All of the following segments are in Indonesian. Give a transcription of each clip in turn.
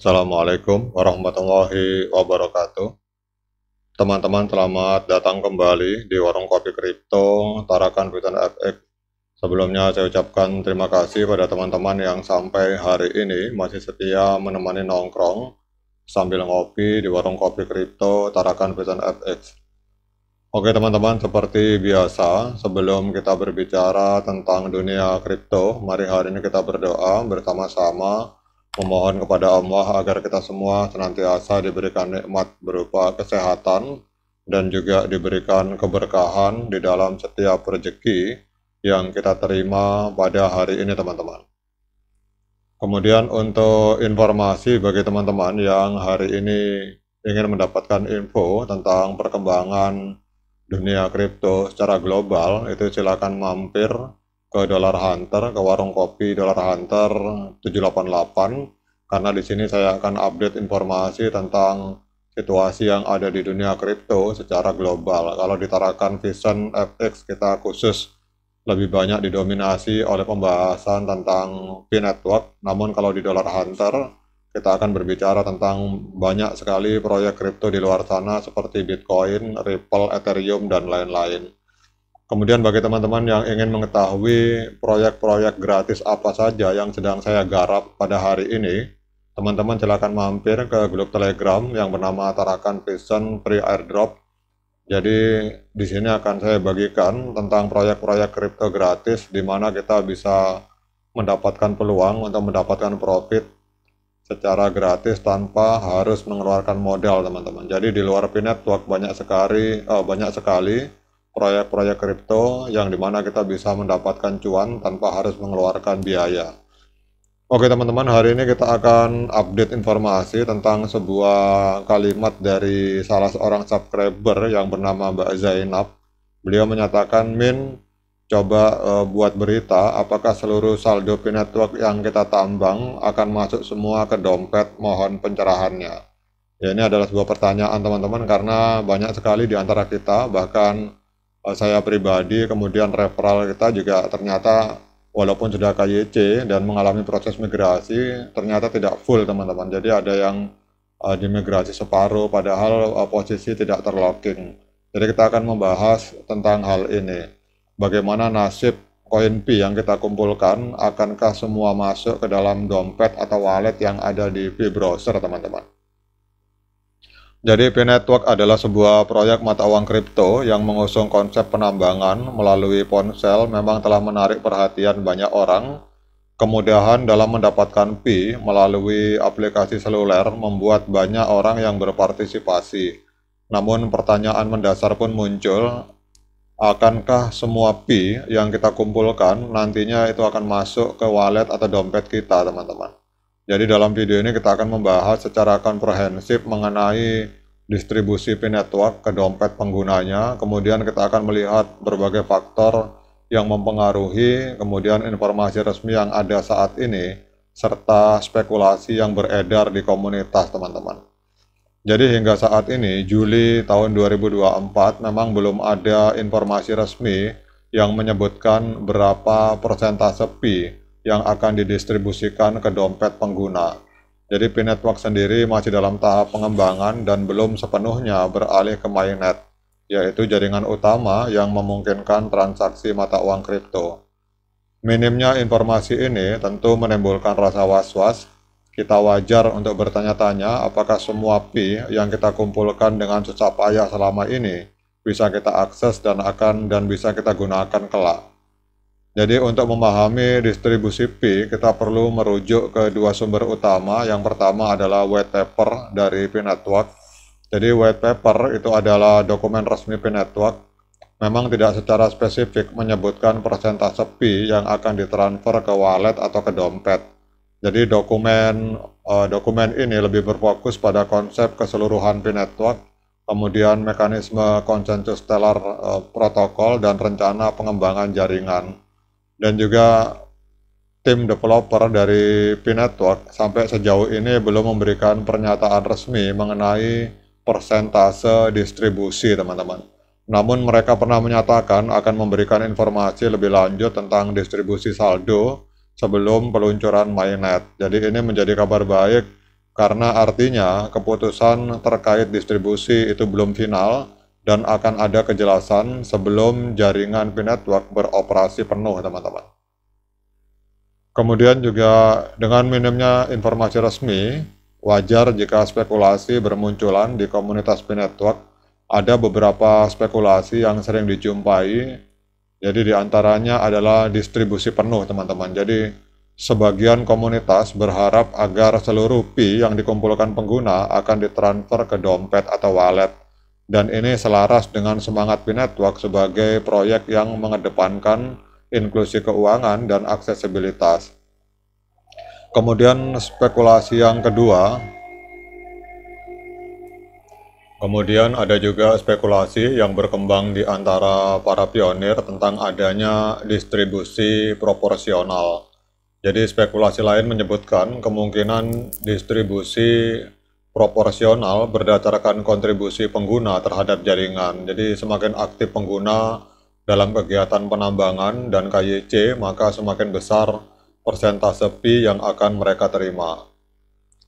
Assalamualaikum warahmatullahi wabarakatuh. Teman-teman, selamat datang kembali di Warung Kopi Kripto Tarakan Britain FX. Sebelumnya saya ucapkan terima kasih pada teman-teman yang sampai hari ini masih setia menemani nongkrong sambil ngopi di Warung Kopi Kripto Tarakan Britain FX. Oke teman-teman, seperti biasa, sebelum kita berbicara tentang dunia kripto, mari hari ini kita berdoa bersama-sama memohon kepada Allah agar kita semua senantiasa diberikan nikmat berupa kesehatan dan juga diberikan keberkahan di dalam setiap rezeki yang kita terima pada hari ini teman-teman. Kemudian untuk informasi bagi teman-teman yang hari ini ingin mendapatkan info tentang perkembangan dunia kripto secara global, itu silakan mampir ke Dollar Hunter, ke warung kopi Dollar Hunter 788, karena di sini saya akan update informasi tentang situasi yang ada di dunia kripto secara global. Kalau di Tarakan Vision FX kita khusus lebih banyak didominasi oleh pembahasan tentang P-Network, namun kalau di Dollar Hunter kita akan berbicara tentang banyak sekali proyek kripto di luar sana seperti Bitcoin, Ripple, Ethereum, dan lain-lain. Kemudian bagi teman-teman yang ingin mengetahui proyek-proyek gratis apa saja yang sedang saya garap pada hari ini, teman-teman silakan mampir ke grup Telegram yang bernama Tarakan Vision Free Airdrop. Jadi di sini akan saya bagikan tentang proyek-proyek kripto gratis di mana kita bisa mendapatkan peluang untuk mendapatkan profit secara gratis tanpa harus mengeluarkan modal teman-teman. Jadi di luar P-Network banyak sekali proyek-proyek kripto yang dimana kita bisa mendapatkan cuan tanpa harus mengeluarkan biaya. Oke teman-teman, hari ini kita akan update informasi tentang sebuah kalimat dari salah seorang subscriber yang bernama Mbak Zainab. Beliau menyatakan, Min, coba buat berita apakah seluruh saldo P-Network yang kita tambang akan masuk semua ke dompet, mohon pencerahannya. Ya, ini adalah sebuah pertanyaan teman-teman karena banyak sekali di antara kita, bahkan saya pribadi, kemudian referral kita juga ternyata walaupun sudah KYC dan mengalami proses migrasi, ternyata tidak full teman-teman. Jadi ada yang dimigrasi separuh padahal posisi tidak terlocking. Jadi kita akan membahas tentang hal ini. Bagaimana nasib koin Pi yang kita kumpulkan, akankah semua masuk ke dalam dompet atau wallet yang ada di Pi browser teman-teman. Jadi P-Network adalah sebuah proyek mata uang kripto yang mengusung konsep penambangan melalui ponsel memang telah menarik perhatian banyak orang. Kemudahan dalam mendapatkan Pi melalui aplikasi seluler membuat banyak orang yang berpartisipasi. Namun pertanyaan mendasar pun muncul, akankah semua Pi yang kita kumpulkan nantinya itu akan masuk ke wallet atau dompet kita teman-teman. Jadi dalam video ini kita akan membahas secara komprehensif mengenai distribusi P-Network ke dompet penggunanya, kemudian kita akan melihat berbagai faktor yang mempengaruhi, kemudian informasi resmi yang ada saat ini, serta spekulasi yang beredar di komunitas teman-teman. Jadi hingga saat ini, Juli tahun 2024, memang belum ada informasi resmi yang menyebutkan berapa persentase Pi yang akan didistribusikan ke dompet pengguna. Jadi P-Network sendiri masih dalam tahap pengembangan dan belum sepenuhnya beralih ke mainnet, yaitu jaringan utama yang memungkinkan transaksi mata uang kripto. Minimnya informasi ini tentu menimbulkan rasa was-was. Kita wajar untuk bertanya-tanya apakah semua Pi yang kita kumpulkan dengan susah payah selama ini bisa kita akses dan bisa kita gunakan kelak. Jadi untuk memahami distribusi Pi, kita perlu merujuk ke dua sumber utama. Yang pertama adalah white paper dari P-Network. Jadi white paper itu adalah dokumen resmi P-Network. Memang tidak secara spesifik menyebutkan persentase Pi yang akan ditransfer ke wallet atau ke dompet. Jadi dokumen ini lebih berfokus pada konsep keseluruhan P-Network, kemudian mekanisme konsensus stellar protokol dan rencana pengembangan jaringan. Dan juga tim developer dari P-Network sampai sejauh ini belum memberikan pernyataan resmi mengenai persentase distribusi teman-teman. Namun mereka pernah menyatakan akan memberikan informasi lebih lanjut tentang distribusi saldo sebelum peluncuran mainnet. Jadi ini menjadi kabar baik karena artinya keputusan terkait distribusi itu belum final dan akan ada kejelasan sebelum jaringan P-Network beroperasi penuh, teman-teman. Kemudian juga dengan minimnya informasi resmi, wajar jika spekulasi bermunculan di komunitas P-Network. Ada beberapa spekulasi yang sering dijumpai, jadi diantaranya adalah distribusi penuh, teman-teman. Jadi sebagian komunitas berharap agar seluruh Pi yang dikumpulkan pengguna akan ditransfer ke dompet atau wallet. Dan ini selaras dengan semangat P-Network sebagai proyek yang mengedepankan inklusi keuangan dan aksesibilitas. Kemudian spekulasi yang kedua, kemudian ada juga spekulasi yang berkembang di antara para pionir tentang adanya distribusi proporsional. Jadi spekulasi lain menyebutkan kemungkinan distribusi proporsional berdasarkan kontribusi pengguna terhadap jaringan. Jadi semakin aktif pengguna dalam kegiatan penambangan dan KYC, maka semakin besar persentase Pi yang akan mereka terima.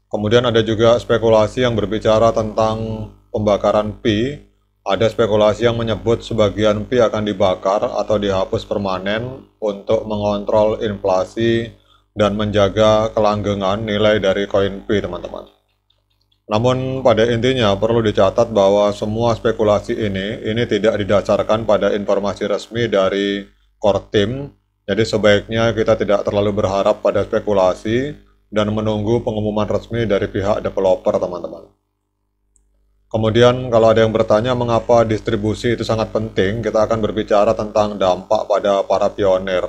Kemudian ada juga spekulasi yang berbicara tentang pembakaran Pi. Ada spekulasi yang menyebut sebagian Pi akan dibakar atau dihapus permanen untuk mengontrol inflasi dan menjaga kelanggengan nilai dari koin Pi, teman-teman. Namun pada intinya perlu dicatat bahwa semua spekulasi ini tidak didasarkan pada informasi resmi dari core team. Jadi sebaiknya kita tidak terlalu berharap pada spekulasi dan menunggu pengumuman resmi dari pihak developer, teman-teman. Kemudian kalau ada yang bertanya mengapa distribusi itu sangat penting, kita akan berbicara tentang dampak pada para pionir.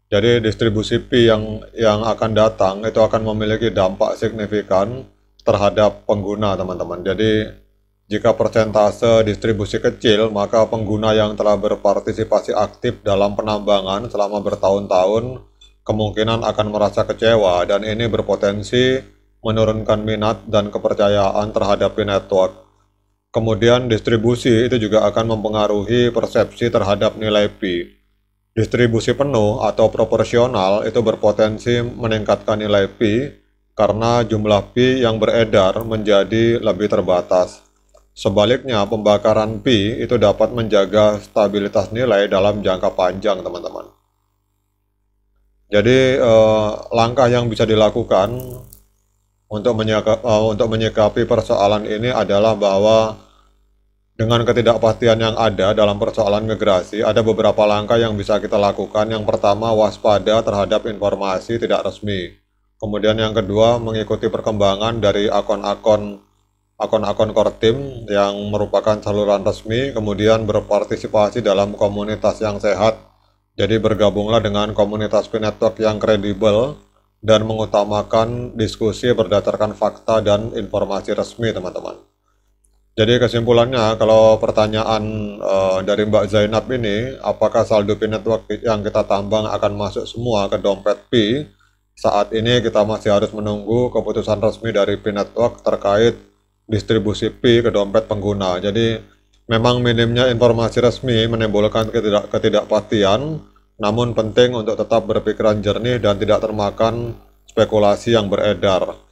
Jadi distribusi Pi yang akan datang itu akan memiliki dampak signifikan terhadap pengguna, teman-teman. Jadi jika persentase distribusi kecil, maka pengguna yang telah berpartisipasi aktif dalam penambangan selama bertahun-tahun kemungkinan akan merasa kecewa, dan ini berpotensi menurunkan minat dan kepercayaan terhadap P-Network. Kemudian distribusi itu juga akan mempengaruhi persepsi terhadap nilai Pi. Distribusi penuh atau proporsional itu berpotensi meningkatkan nilai Pi karena jumlah Pi yang beredar menjadi lebih terbatas. Sebaliknya, pembakaran Pi itu dapat menjaga stabilitas nilai dalam jangka panjang, teman-teman. Jadi, langkah yang bisa dilakukan untuk menyikapi persoalan ini adalah bahwa dengan ketidakpastian yang ada dalam persoalan migrasi, ada beberapa langkah yang bisa kita lakukan. Yang pertama, waspada terhadap informasi tidak resmi. Kemudian yang kedua, mengikuti perkembangan dari akun-akun core team yang merupakan saluran resmi, kemudian berpartisipasi dalam komunitas yang sehat. Jadi bergabunglah dengan komunitas P-Network yang kredibel dan mengutamakan diskusi berdasarkan fakta dan informasi resmi, teman-teman. Jadi kesimpulannya, kalau pertanyaan dari Mbak Zainab ini, apakah saldo P-Network yang kita tambang akan masuk semua ke dompet Pi? Saat ini kita masih harus menunggu keputusan resmi dari P-Network terkait distribusi Pi ke dompet pengguna. Jadi memang minimnya informasi resmi menimbulkan ketidakpastian, namun penting untuk tetap berpikiran jernih dan tidak termakan spekulasi yang beredar.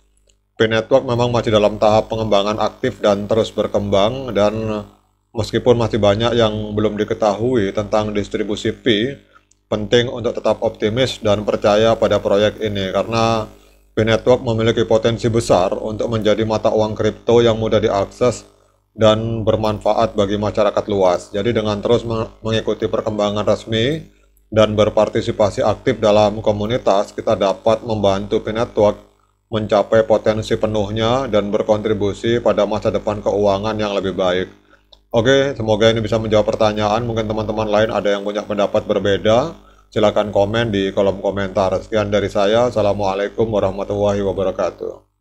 P-Network memang masih dalam tahap pengembangan aktif dan terus berkembang, dan meskipun masih banyak yang belum diketahui tentang distribusi Pi, penting untuk tetap optimis dan percaya pada proyek ini karena P-Network memiliki potensi besar untuk menjadi mata uang kripto yang mudah diakses dan bermanfaat bagi masyarakat luas. Jadi dengan terus mengikuti perkembangan resmi dan berpartisipasi aktif dalam komunitas, kita dapat membantu P-Network mencapai potensi penuhnya dan berkontribusi pada masa depan keuangan yang lebih baik. Oke, semoga ini bisa menjawab pertanyaan. Mungkin teman-teman lain ada yang punya pendapat berbeda. Silakan komen di kolom komentar. Sekian dari saya. Assalamualaikum warahmatullahi wabarakatuh.